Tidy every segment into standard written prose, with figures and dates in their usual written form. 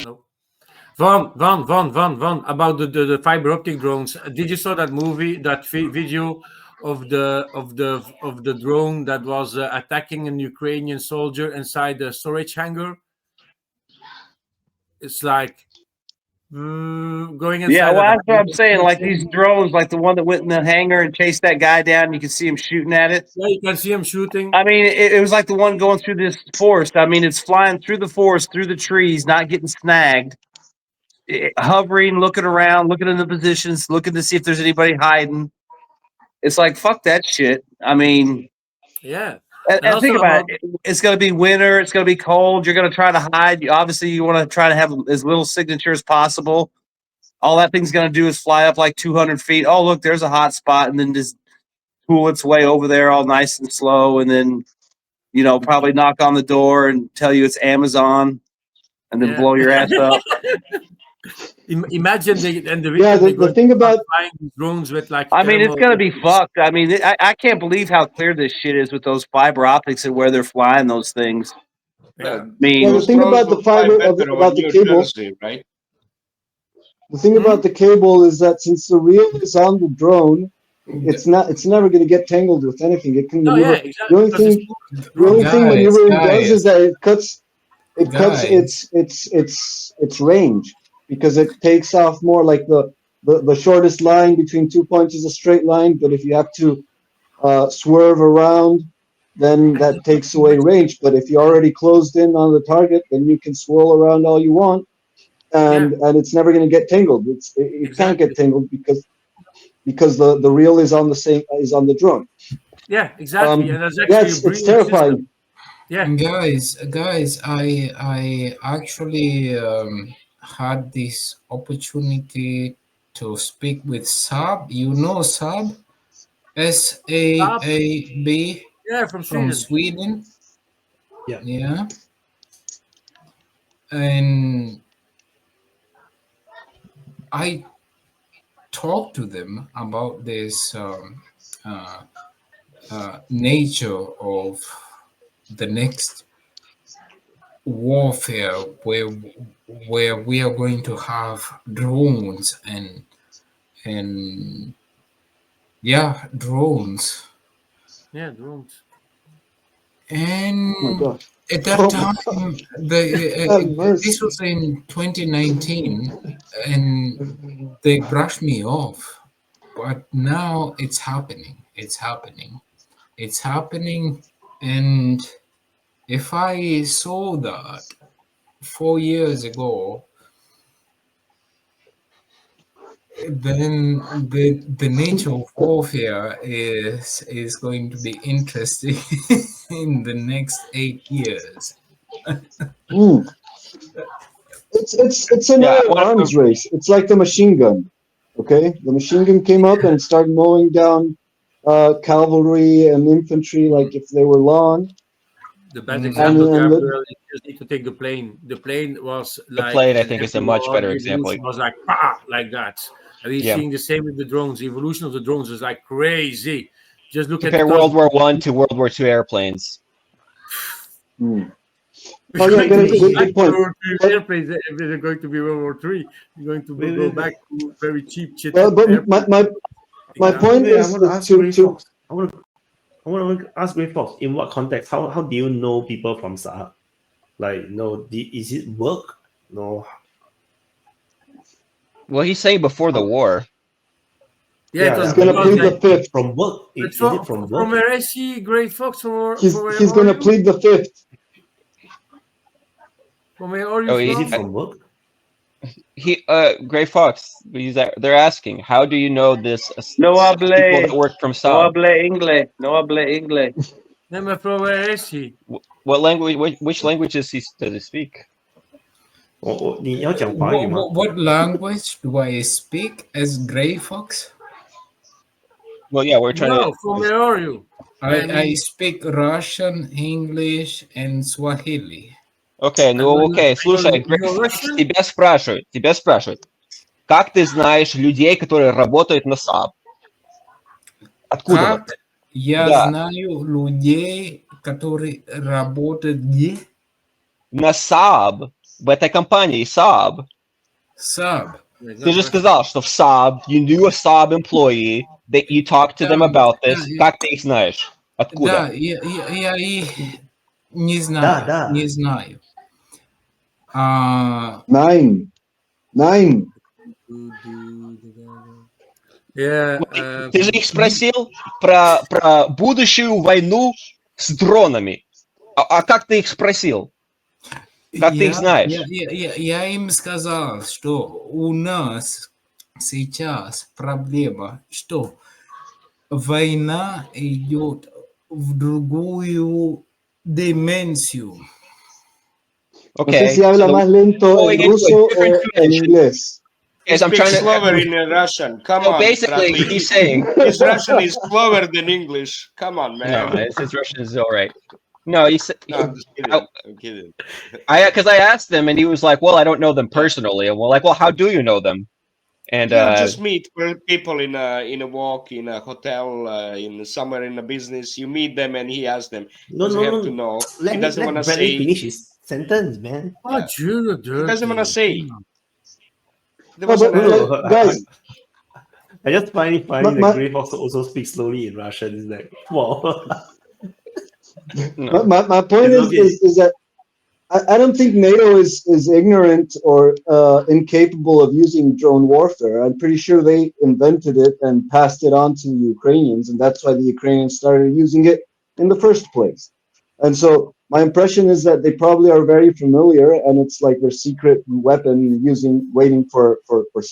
No. Van, about the fiber optic drones. Did you saw that movie, that video of the drone that was attacking an Ukrainian soldier inside the storage hangar? It's like going inside. Yeah, well, that's what I'm saying. Like these drones, like the one that went in the hangar and chased that guy down. You can see him shooting at it. Yeah, you can see him shooting. I mean, it was like the one going through this forest. I mean, it's flying through the forest, through the trees, not getting snagged, hovering, looking around, looking in the positions, looking to see if there's anybody hiding. It's like, fuck that shit. I mean, yeah. And think about it. It's going to be winter. It's going to be cold. You're going to try to hide. Obviously, you want to try to have as little signature as possible. All that thing's going to do is fly up like 200 feet. Oh, look, there's a hot spot, and then just pull its way over there all nice and slow, and then, you know, probably knock on the door and tell you it's Amazon, and then blow your ass up. Imagine the thing about drones with like. I mean, it's gonna be fucked. I mean, I can't believe how clear this shit is with those fiber optics and where they're flying those things. Yeah. I mean, the thing about the fiber about the cable, right? The thing about the cable is that since the reel is on the drone, it's never going to get tangled with anything. It can maneuver. Exactly. The only thing maneuvering does is that it cuts its range, because it takes off more. Like the shortest line between 2 points is a straight line, but if you have to swerve around, then that takes away range. But if you're already closed in on the target, then you can swirl around all you want, and it's never going to get tangled. It can't get tangled because the reel is on the drone. Yeah, exactly. And that's actually it's terrifying. System. Yeah, guys, I actually had this opportunity to speak with Saab. You know Saab? SAAB. Yeah, from Sweden. Yeah. Yeah. And I talked to them about this nature of the next warfare, where we are going to have drones and drones. Yeah, drones. And at that time, this was in 2019, and they brushed me off. But now it's happening. It's happening. It's happening. And if I saw that 4 years ago, then the nature of warfare is going to be interesting in the next 8 years. It's another arms race. It's like the machine gun. Okay, the machine gun came up and started mowing down cavalry and infantry like if they were lawn. The best example you just need to take the plane. The plane was like the plane. I think is a much better example. It was like that. And we're seeing the same with the drones. The evolution of the drones is like crazy. Just look Compare at World War I to World War II airplanes. Oh yeah, good point. Airplanes, if they're going to be World War III, you're going to go back to very cheap shit. Well, but my point is I want to ask Ray Fox, in what context? How do you know people from Saab? Like, is it work? No. Well, he's saying before the war. Yeah, he's going to plead the fifth. From work? Is it from work? From where is he, Gray Fox? He's going to plead the fifth. From where are you Is it from work? Gray Fox, they're asking, how do you know this? No habla. People that work from Saab. No habla English. No habla English. From where is he? What language? Which languages does he speak? What language do I speak as Gray Fox? Well, yeah, we're trying to. From where are you? I speak Russian, English, and Swahili. Окей, слушай, тебя спрашивают, как ты знаешь людей, которые работают на Saab? Откуда? Как я знаю людей, которые работают где? на Saab, в этой компании Saab. Sub. Ты же сказал, что в Saab, you knew a Saab employee, that you talked to them about this. Как ты их знаешь? Да, Откуда? я их не Да, знаю, да. не знаю. Nine. Yeah, Ты же их спросил про будущую войну с дронами. А как ты их спросил? Как ты их знаешь? Я им сказал, что у нас сейчас проблема, что война идет в другую дименсию. No sé si Okay. habla más lento going en into a ruso different o en dimension. inglés. Yes, I'm Speak trying to. slower in Russian. Come So on, basically, Bradley. he's saying His Russian is slower than English. Come on, no. man. His Russian is all right. No, he said. No, I'm just kidding. I'm kidding. Because I asked him, and he was like, "Well, I don't know them personally." And we're like, "Well, how do you know them?" And You just meet people in a walk, in a hotel, in somewhere in a business. You meet them, and he asks them. No, Doesn't no, have to no. know. Let He doesn't want to Bradley say. finish his sentence, man. oh, you're He doesn't want to dirty. say. There No, was but an No, guys, I just find it funny that My- Grey Fox also speaks slowly in Russian. It's like, wow. no. my point It's okay. is that I don't think NATO is ignorant or incapable of using drone warfare. I'm pretty sure they invented it and passed it on to the Ukrainians, and that's why the Ukrainians started using it in the first place. And so my impression is that they probably are very familiar, and it's like their secret weapon waiting for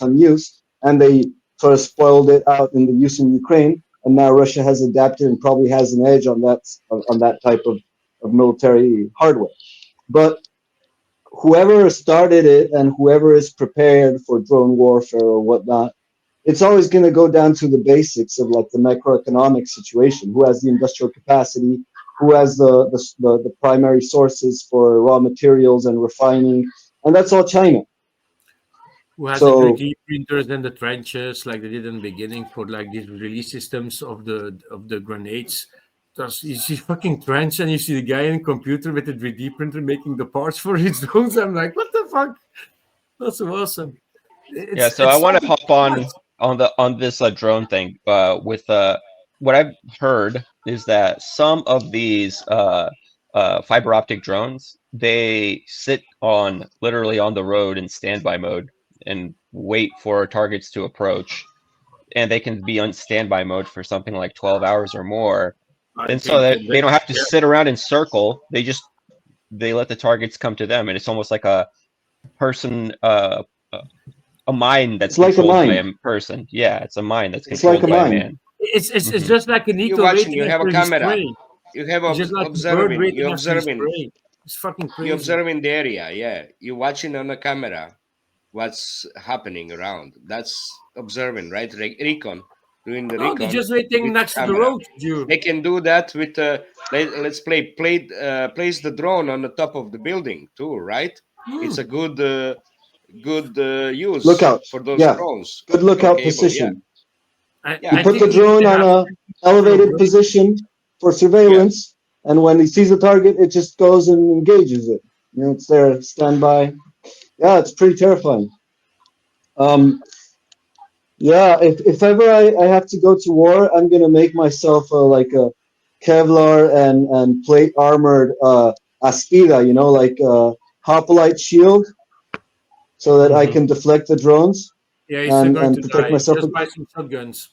some use, and they sort of spoiled it out in the use in Ukraine, and now Russia has adapted and probably has an edge on that type of military hardware. But whoever started it and whoever is prepared for drone warfare or whatnot, it's always going to go down to the basics of like the macroeconomic situation. Who has the industrial capacity? Who has the primary sources for raw materials and refining? And that's all China. Who has So- the 3D printers in the trenches, like they did in the beginning for like these release systems of the grenades. Because you see fucking trench and you see the guy in a computer with a 3D printer making the parts for his drones. I'm like, what the fuck? That's awesome. Yeah, so I want to hop on this drone thing. With what I've heard is that some of these fiber optic drones, they sit literally on the road in standby mode and wait for targets to approach, and they can be on standby mode for something like 12 hours or more. And so they don't have to sit around in circle. They let the targets come to them, and it's almost like a person, a mine that's It's like a controlled by mine. a person. Yeah, it's a mine that's It's controlled like a by a mine. man. It's Mhm. just like an You eagle watching. waiting You have a after his camera. prey. You have It's just like a bird observing. waiting You're after his observing. prey. It's fucking crazy. You're observing the area. Yeah, you're watching on a camera what's happening around. That's observing, right? Recon, doing the No, recon. they're just waiting with next to the camera. road, Jude. They can do that with let's place the drone on the top of the building too, right? It's a good use Lookout. for those Yeah. drones. Good lookout Cable, position. Yeah, You put the think drone they on have a elevated position for surveillance, and when he sees a target, it just goes and engages it. You know, it's there, standby. Yeah, it's pretty terrifying. Yeah, if ever I have to go to war, I'm gonna make myself like a Kevlar and plate armored Aspida, you know, like hoplite shield, so that I can deflect the drones Yeah, he's still going and to protect die. myself. Just buy some shotguns.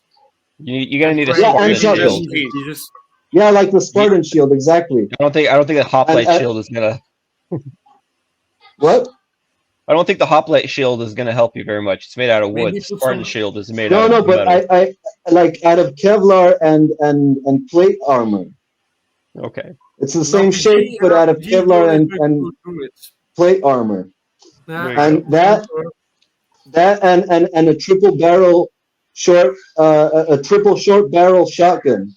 You're gonna need a Pray- Yeah, and Spartan shotguns. shield. Jesus. Yeah, like the Spartan shield, exactly. I don't think the hoplite And- shield is gonna. What? I don't think the hoplite shield is gonna help you very much. It's made out of wood. Maybe The put Spartan some- shield is made No, out no, of but metal. I like out of Kevlar and plate armor. Okay. It's the same RPG shape, but out of RPG Kevlar bullet will and go through it. plate armor. Yeah, There you And that and a triple barrel short a triple short barrel shotgun.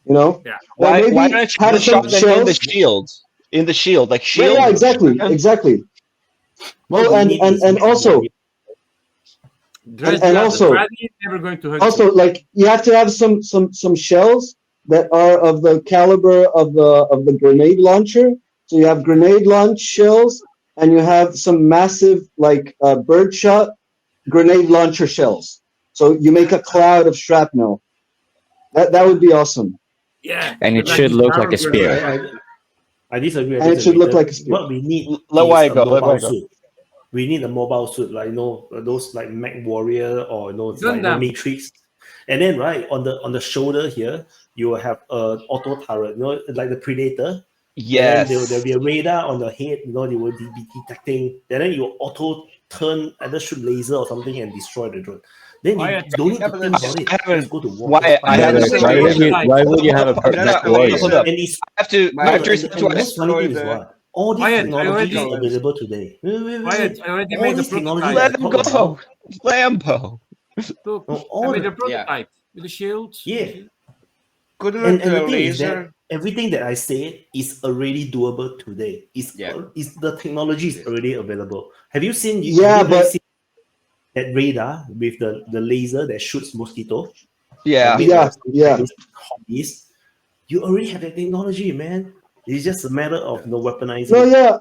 You know? Yeah. Why maybe don't you have put some shotgun in the shells. shield? In the shield, like shield. Yeah, exactly, shotgun? exactly. What Oh, we need is and also and also- Bradley is never going to hurt also you. like you have to have some shells that are of the caliber of the grenade launcher, So you have grenade launch shells, and you have some massive like birdshot grenade launcher shells. So you make a cloud of shrapnel. That would be awesome. Yeah, And it like should these look barrel like a spear. grenades. I disagree. I And it should disagree. look like a spear. What we need Let is Wyatt a go, let mobile Wyatt go. suit. We need a mobile suit, like those like Mech Warrior or Gundam. Matrix. And then on the shoulder here, you will have a auto turret, like the Predator. Yes. And then there'll be a radar on the head, they will be detecting. And then you auto turn, either shoot laser or something and destroy the drone. Then you don't need to think about it. Just go to war. Wyatt, I Yeah, haven't. but why would you have a That's Mech the Warrior? laser. Hold up. And it's, I have to. I have to respond and to the most funny thing is what? All these Wyatt, I technology is already- available today. Wyatt, I already All made the these technology prototype. Let him go. Lambo. Look, No, I all made the- a prototype with the shields. Yeah. Couldn't And the the thing is that laser? everything that I said is already doable today. Yeah. The technology is already available. Have you seen? Yeah, have you guys but- seen that radar with the laser that shoots mosquito? Yeah. Yeah. Hobbies. You already have that technology, man. It's just a matter of weaponizing. No, yeah.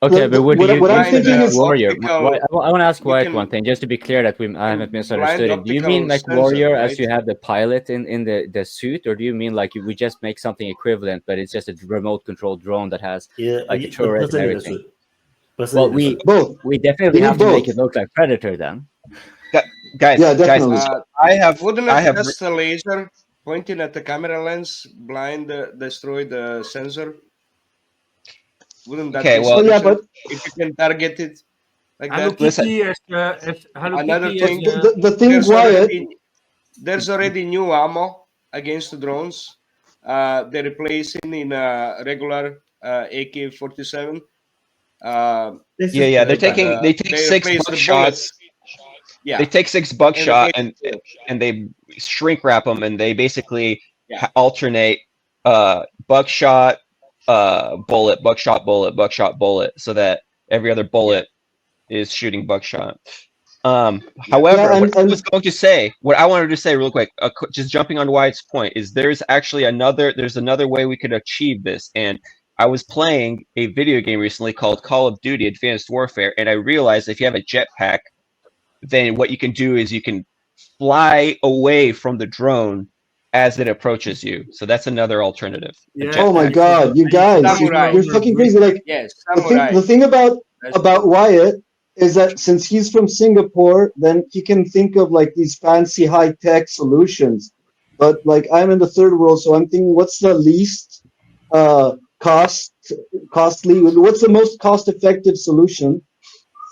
Okay, but what do you what I'm use thinking Mech is- Warrior? optical- I want to ask you Wyatt can- one thing, just to be clear that I haven't misunderstood it. Do you optical mean like sensor, Warrior right? as you have the pilot in the suit, or do you mean like we just make something equivalent, but it's just a remote controlled drone that has Yeah, like a the turret and person in the everything? suit. Person Well, in the we suit. Both. we definitely You have need to make both. it look like Predator then. Guys. Yeah, Guys. definitely. Wouldn't I it have. just a laser pointing at the camera lens destroy the sensor? Wouldn't that Okay, be well- Oh, yeah, sufficient but if you can target it like Hello that? Listen. Kitty as Hello Another Kitty thing- as the thing, Wyatt, There's already new ammo against the drones. They're replacing in a regular AK-47. Yeah. They take they 6 replace the buckshots. Yeah, They take 6 buckshot And and they shrink wrap them, and they basically Yeah. alternate buckshot, bullet, buckshot, bullet, buckshot, bullet, so that every other bullet is shooting buckshot. However, Yeah, what I was going to say, what I wanted to say real quick, just jumping on Wyatt's point, is there's another way we could achieve this. And I was playing a video game recently called Call of Duty Advanced Warfare, and I realized if you have a jetpack, then what you can do is you can fly away from the drone as it approaches you. So that's another alternative. A Yeah. oh my jetpack. God, you guys, Samurai. you're fucking crazy. Like yes, the samurai. thing about Wyatt is that since he's from Singapore, then he can think of like these fancy high tech solutions. But like I'm in the third world, so I'm thinking, what's the least costly? What's the most cost effective solution?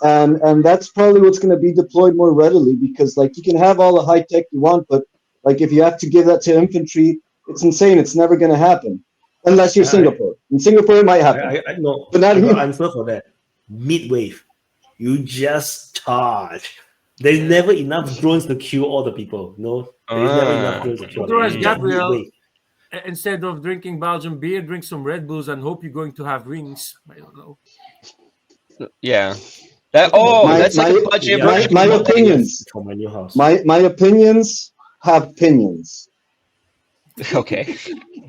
And that's probably what's going to be deployed more readily, because like you can have all the high tech you want, but like if you have to give that to infantry, it's insane. It's never going to happen unless you're Singapore. In Singapore, it might happen. I know. But not I got here. answer for that. Mid-wave. You just charge. There's never enough drones to kill all the people. No, there's never enough drones to kill all the Otherwise, people. Just Gabriel, mid-wave. instead of drinking Belgian beer, drink some Red Bulls and hope you're going to have wings. I don't know. Yeah. That's like a budget Yeah, version. my I want opinions. for my new house. My opinions have opinions. Okay.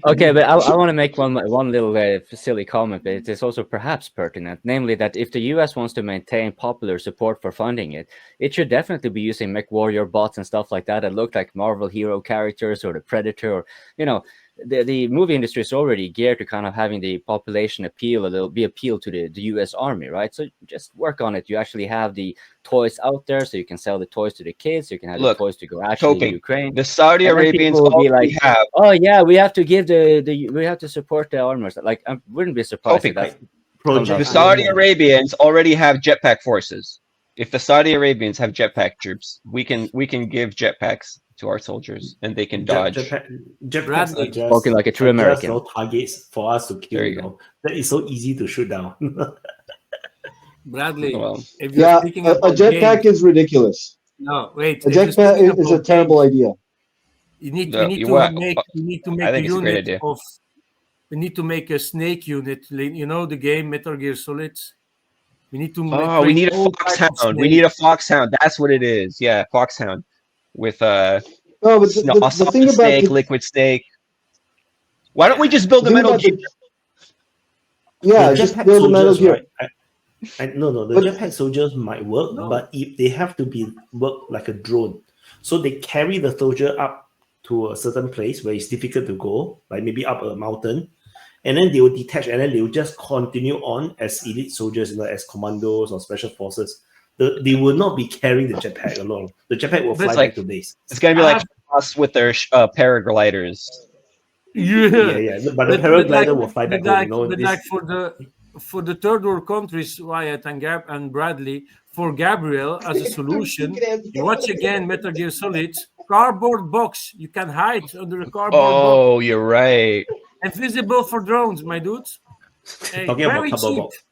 Okay, but I want to make one little silly comment, but it is also perhaps pertinent, namely that if the US wants to maintain popular support for funding it, it should definitely be using Mech Warrior bots and stuff like that look like Marvel hero characters or the Predator, or the movie industry is already geared to kind of having the population appeal to the US Army, right? So just work on it. You actually have the toys out there, so you can sell the toys to the kids. You can have the toys to go actually to Coping. Ukraine. The Saudi And then Arabians people will be already like, have. oh yeah, we have to give we have to support the armors. Like I wouldn't be surprised if Coping. that Project The Saudi Arabians already have jetpack forces. If the Saudi Arabians have jetpack troops, we can give jetpacks to our soldiers, and they can dodge. Jetpacks Bradley. are just, Talking like a true are American. just no targets for us to kill. There you go. That is so easy to shoot down. Bradley, Well, if you're Yeah, speaking a about jetpack games, is ridiculous. no, wait. A if you're jetpack speaking is a about terrible games, idea. You need No, we need you to what? make we need to I make a think it's a great unit idea. of we need to make a snake unit. You know the game Metal Gear Solid. We need to Oh, we need a foxhound. We need a foxhound. That's what it is. Yeah, foxhound with No, but a the thing solid about snake, the, liquid snake. Why don't we just build the a thing Metal about Gear? the, Yeah, the just jetpack build a Metal soldiers, Gear. right? No, the But- jetpack soldiers might work, No. but if they have to be work like a drone, so they carry the soldier up to a certain place where it's difficult to go, like maybe up a mountain, and then they will detach, and then they will just continue on as elite soldiers, as commandos or special forces. They will not be carrying the jetpack along. The jetpack will But fly it's like- back to base. It's gonna be I like us with their paragliders. Yeah, but the paraglider will fly back home. But like for the third world countries, Wyatt and Bradley, for Gabriel as a solution, you watch again Metal Gear Solid, cardboard box. You can hide under a cardboard box. Oh, you're right. Invisible for drones, my dudes. Hey, Talking about very cardboard cheap. box.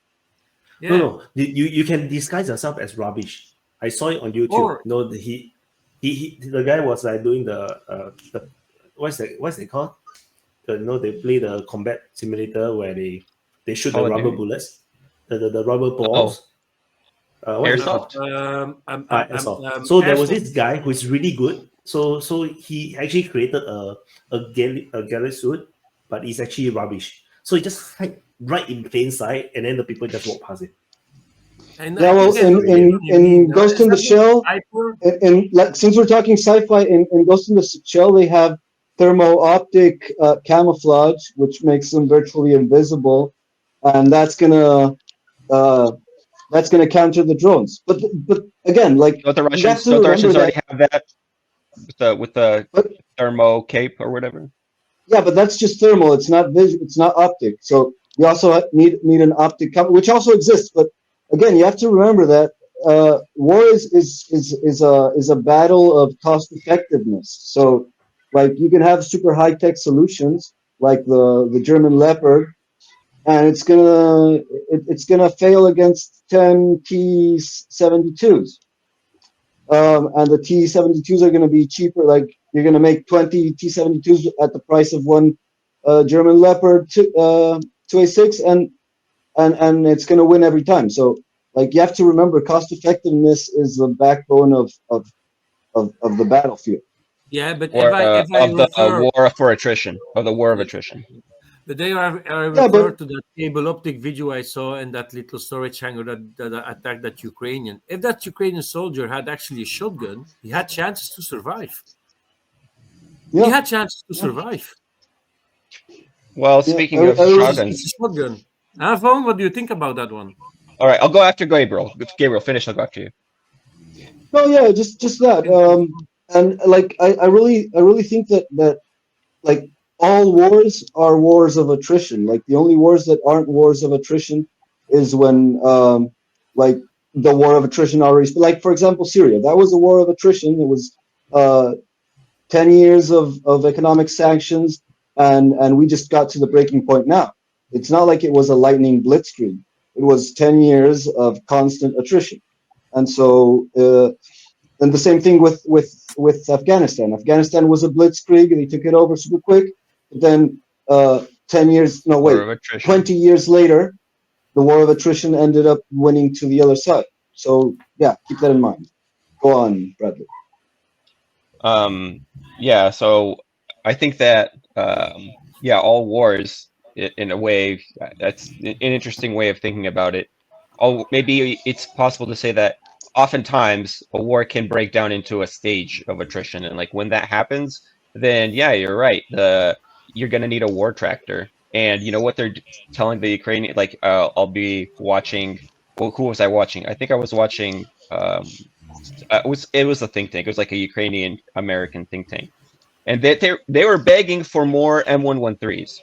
Yeah. No, you can disguise yourself as rubbish. I saw it on YouTube. Or- The guy was like doing the what's it called? They play the combat simulator where they shoot Call the of rubber Duty? bullets, the rubber balls. What is it called? Airsoft? Airsoft. So there was Airsoft. this guy who is really good. So he actually created a ghillie suit, but it's actually rubbish. So he just hide right in plain sight, and then the people just walk past it. And Yeah, I well, think that's what you in mean, Ghost is in the that not Shell, hyper? and like since we're talking sci-fi, in Ghost in the Shell, they have thermo-optic camouflage, which makes them virtually invisible, and that's gonna counter the drones. But again, like Don't the you have Russians? to Don't the remember Russians that. already have that with the But- thermo cape or whatever? Yeah, but that's just thermal. It's not It's not optic. So you also need an optic, which also exists. But again, you have to remember that war is a battle of cost effectiveness. So like you can have super high tech solutions like the German Leopard, and it's gonna fail against 10 T-72s. And the T-72s are going to be cheaper. Like you're going to make 20 T-72s at the price of one German Leopard 2A6, and it's going to win every time. So like you have to remember, cost effectiveness is the backbone of the battlefield. Yeah, but Or if I of the refer, war for attrition, of the war of attrition. but they are I Yeah, refer but- to that cable optic video I saw and that little storage hangar that attacked that Ukrainian. If that Ukrainian soldier had actually a shotgun, he had chances to survive. He Yeah, had chances to survive. Well, Yeah, speaking I- of I was- shotguns, It's a shotgun. Avon, what do you think about that one? all right, I'll go after Gabriel. If Gabriel, finish. I'll go after you. no, yeah, just that. And like I really think that like all wars are wars of attrition. Like the only wars that aren't wars of attrition is when like the war of attrition already. Like for example, Syria. That was a war of attrition. It was 10 years of economic sanctions, and we just got to the breaking point now. It's not like it was a lightning blitzkrieg. It was 10 years of constant attrition, and so. And the same thing with Afghanistan. Afghanistan was a blitzkrieg. They took it over super quick. But then 10 years, no, War wait, of attrition. 20 years later, the war of attrition ended up winning to the other side. So yeah, keep that in mind. Go on, Bradley. Yeah, so I think that yeah, all wars in a way, that's an interesting way of thinking about it. Oh, maybe it's possible to say that oftentimes a war can break down into a stage of attrition, and like when that happens, then yeah, you're right. You're gonna need a war tractor, and you know what they're telling the Ukrainian, like I'll be watching. Well, who was I watching? I think I was watching. It was a think tank. It was like a Ukrainian American think tank, and they were begging for more M113s.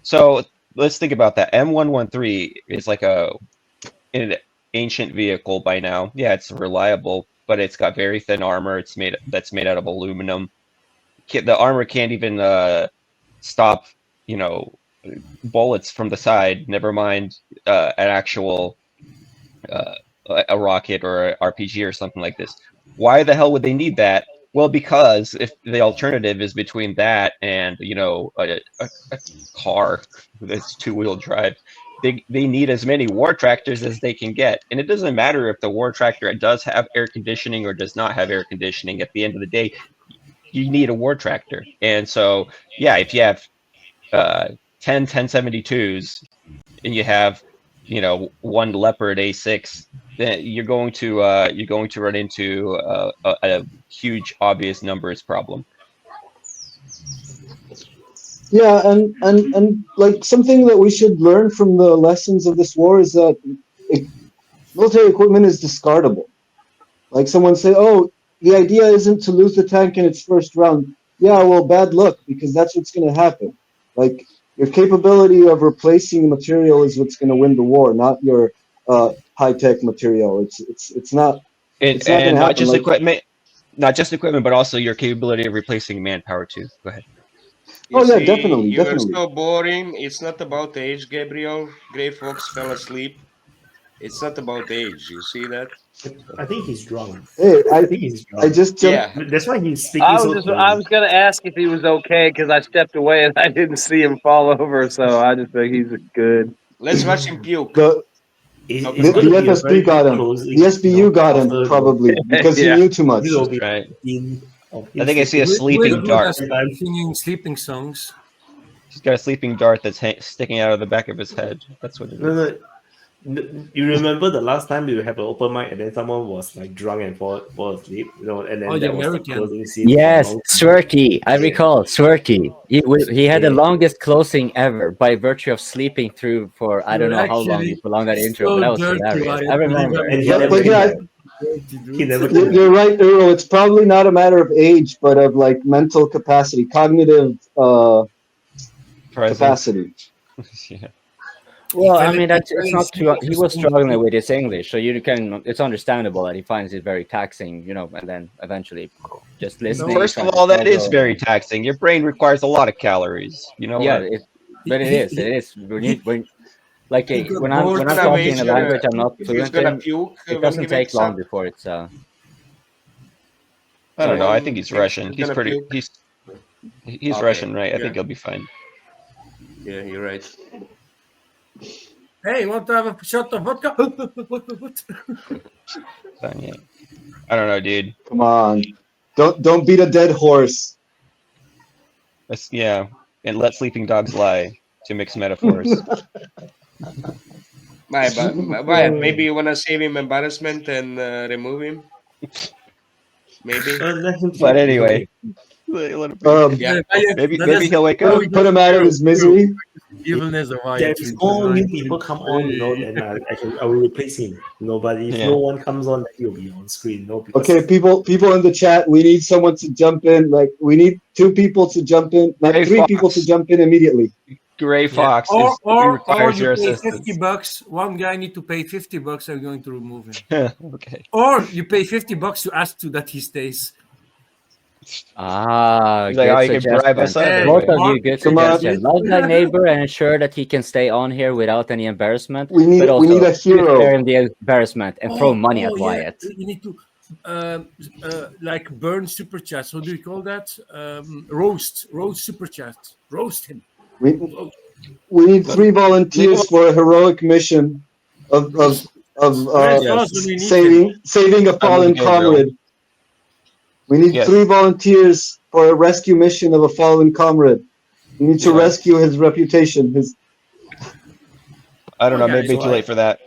So let's think about that. M113 is like an ancient vehicle by now. Yeah, it's reliable, but it's got very thin armor. That's made out of aluminum. The armor can't even stop, you know, bullets from the side. Never mind an actual a rocket or a RPG or something like this. Why the hell would they need that? Well, because if the alternative is between that and, you know, a car that's two-wheel drive, they need as many war tractors as they can get. And it doesn't matter if the war tractor does have air conditioning or does not have air conditioning. At the end of the day, you need a war tractor. And so, yeah, if you have 10 1072s and you have, you know, one Leopard A6, then you're going to run into a huge obvious numbers problem. Yeah, and like something that we should learn from the lessons of this war is that military equipment is discardable. Like someone say, "Oh, the idea isn't to lose the tank in its first round." Yeah, well, bad luck, because that's what's going to happen. Like your capability of replacing material is what's going to win the war, not your high-tech material. It's not And it's not going to not happen. just Like, equipment, but also your capability of replacing manpower too. Go ahead. You oh yeah, see, definitely, you are definitely. so boring. It's not about age, Gabriel. Gray Fox fell asleep. It's not about age. You see that? I think he's drunk. Hey, I think he's I drunk. just jumped. Yeah. That's why he's speaking so I slowly. was gonna ask if he was okay because I stepped away and I didn't see him fall over, so I just think he's good. Let's watch him puke. The How It's the, going the to be a very FSB got good him. closing. The SBU got him after probably because he Yeah. knew too much. This will be Right. I I think I see a Who is sleeping good dart. at singing sleeping songs? He's got a sleeping dart that's sticking out of the back of his head. That's what it is. No. You remember the last time you have an open mic and then someone was like drunk and fall asleep, you know, and then Oh, the that was the American. closing scene. Yes, for a long time. Swirky. I recall Swirky. He had the Yeah. longest closing ever by virtue of sleeping through for I don't know how long he prolonged that intro, but that was hilarious. I remember. And he But, never but came yeah, back. He never came you're, back. you're right, Earl. It's probably not a matter of age, but of like mental capacity, cognitive Presence. capacity. Yeah. Well, I mean, it's not true. He was struggling with his English, so you can. It's understandable that he finds it very taxing, you know, and then eventually just listening. First of trying to all, that is follow. very taxing. Your brain requires a lot of calories. You know Yeah, what? but it is. It is. When like when I'm He's gonna talking in a wager, language I'm not he's fluent gonna in, puke it when doesn't he take wakes long up. before it's I don't know. I think he's Someone Russian. thinks He's gonna pretty. puke. He's Okay, Russian, right? I yeah. think he'll be fine. Yeah, you're right. Hey, want to have a shot of vodka? Fine, yeah. I don't know, dude. Come on, don't beat a dead horse. Yeah, and let sleeping dogs lie. To mix metaphors. Why? Maybe you wanna save him embarrassment and remove him. Maybe. Let him But sleep. anyway, let him be. Yeah. Maybe he'll wake up. Put him out of his misery. Evilness of Yeah, if more new people come on, you know, then I will replace him. You know, but if no one comes on, then he'll be on screen. No, because Okay, people in the chat, we need someone to jump in. Like we need 2 people to jump in, not Gray 3 Fox. people to jump in immediately. Gray Fox Or requires you your pay assistance. $50. One guy need to pay $50. I'm going to remove him. Okay. Or you pay $50 to ask to that he stays. Ah, He's good like, oh, you can bribe us suggestion. out Both anyway. of you, good Come on. suggestion. Love thy neighbor and ensure that he can stay on here without any embarrassment. We need but also, a hero. spare him the embarrassment and throw money at Wyatt. Yeah. You need to like burn super chats. What do you call that? Roast super chat. Roast him. We need 3 volunteers for a heroic mission of saving a fallen comrade. We need 3 volunteers for a rescue mission of a fallen comrade. We need to rescue his reputation. I don't know. Maybe too late for that.